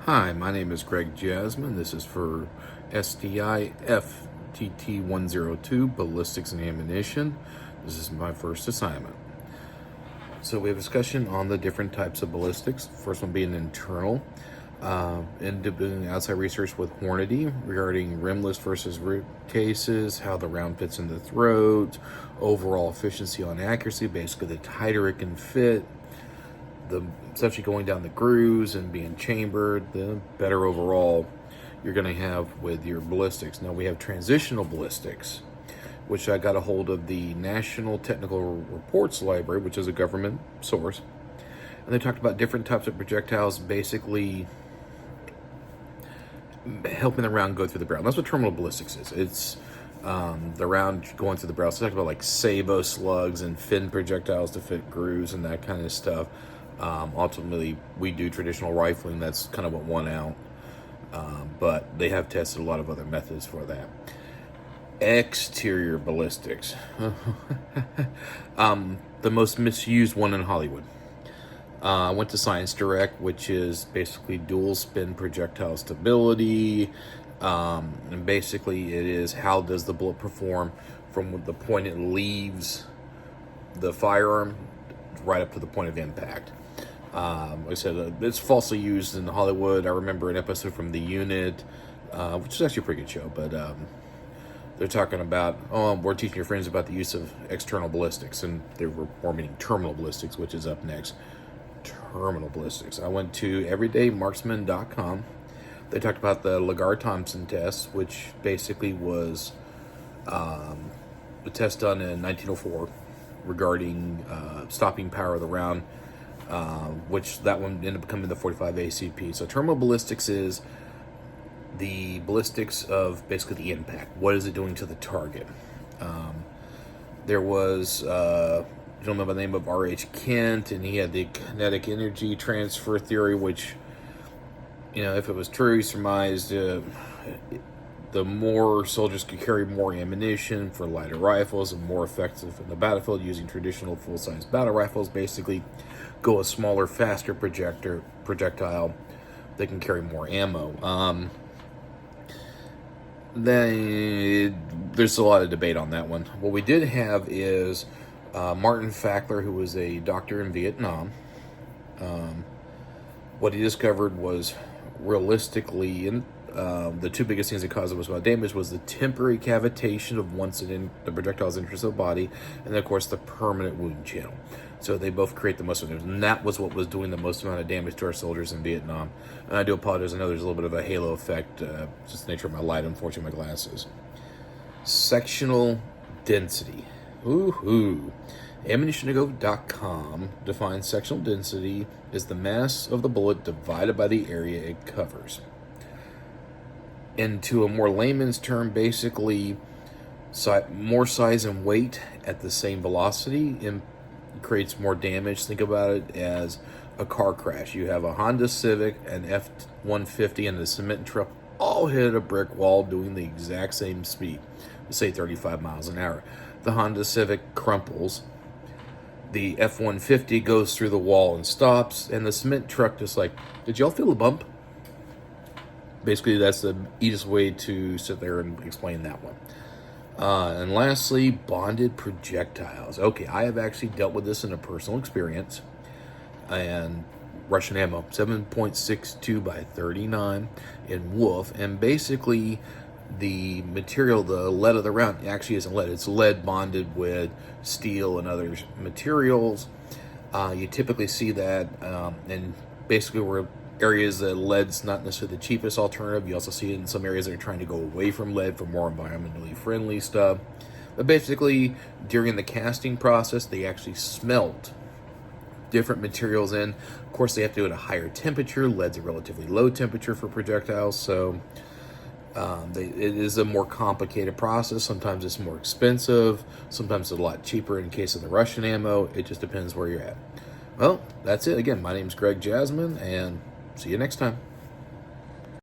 Hi, my name is Greg Jasmine. This is for SDI FTT 102 Ballistics and Ammunition. This is my first assignment. So we have a discussion on the different types of ballistics. First one being internal. And doing outside research with Hornady regarding rimless versus root cases, how the round fits in the throat, overall efficiency on accuracy, basically the tighter it can fit, the essentially going down the grooves and being chambered, the better overall you're going to have with your ballistics. Now we have transitional ballistics, which I got a hold of the National Technical Reports Library, which is a government source, and they talked about different types of projectiles, basically helping the round go through the barrel. And that's what terminal ballistics is. It's the round going through the barrel. So they talked about like sabot slugs and fin projectiles to fit grooves and that kind of stuff. Ultimately, we do traditional rifling. That's kind of what won out. But they have tested a lot of other methods for that. Exterior ballistics. The most misused one in Hollywood. I went to Science Direct, which is basically dual spin projectile stability. And basically it is how does the bullet perform from the point it leaves the firearm right up to the point of impact. Like I said, it's falsely used in Hollywood. I remember an episode from The Unit, which is actually a pretty good show, but they're talking about, we're teaching your friends about the use of external ballistics, and they were more meaning terminal ballistics, which is up next. Terminal ballistics. I went to everydaymarksman.com. They talked about the Lagarde-Thompson test, which basically was a test done in 1904 regarding stopping power of the round, which that one ended up becoming the 45 ACP. So terminal ballistics is the ballistics of basically the impact. What is it doing to the target? There was a gentleman by the name of R.H. Kent, and he had the kinetic energy transfer theory, which, you know, if it was true, he surmised the more soldiers could carry more ammunition for lighter rifles and more effective in the battlefield using traditional full-size battle rifles. Basically, go a smaller, faster projectile that can carry more ammo. There's a lot of debate on that one. What we did have is Martin Fackler, who was a doctor in Vietnam. What he discovered was realistically, the two biggest things that caused the most amount of damage was the temporary cavitation of once the projectile's enters the body, and then of course the permanent wound channel. So they both create the most damage, and that was what was doing the most amount of damage to our soldiers in Vietnam. And I do apologize, I know there's a little bit of a halo effect, just the nature of my light, unfortunately, my glasses. Sectional density. Woohoo! AmmunitionToGo.com defines sectional density as the mass of the bullet divided by the area it covers. Into a more layman's term, basically, more size and weight at the same velocity creates more damage. Think about it as a car crash. You have a Honda Civic, an F-150, and a cement truck all hit a brick wall doing the exact same speed, say 35 miles an hour. The Honda Civic crumples, the F-150 goes through the wall and stops, and the cement truck just like, did y'all feel a bump? Basically, that's the easiest way to sit there and explain that one. And lastly, bonded projectiles. Okay, I have actually dealt with this in a personal experience. And Russian ammo, 7.62 by 39 in Wolf. And basically, the material, the lead of the round, actually isn't lead. It's lead bonded with steel and other materials. You typically see that in basically where areas that lead's not necessarily the cheapest alternative. You also see it in some areas that are trying to go away from lead for more environmentally friendly stuff. But basically, during the casting process, they actually smelt different materials in. Of course, they have to do it at a higher temperature. Lead's a relatively low temperature for projectiles, so it is a more complicated process. Sometimes it's more expensive. Sometimes it's a lot cheaper in case of the Russian ammo. It just depends where you're at. Well, that's it. Again, my name's Greg Jasmine, and see you next time.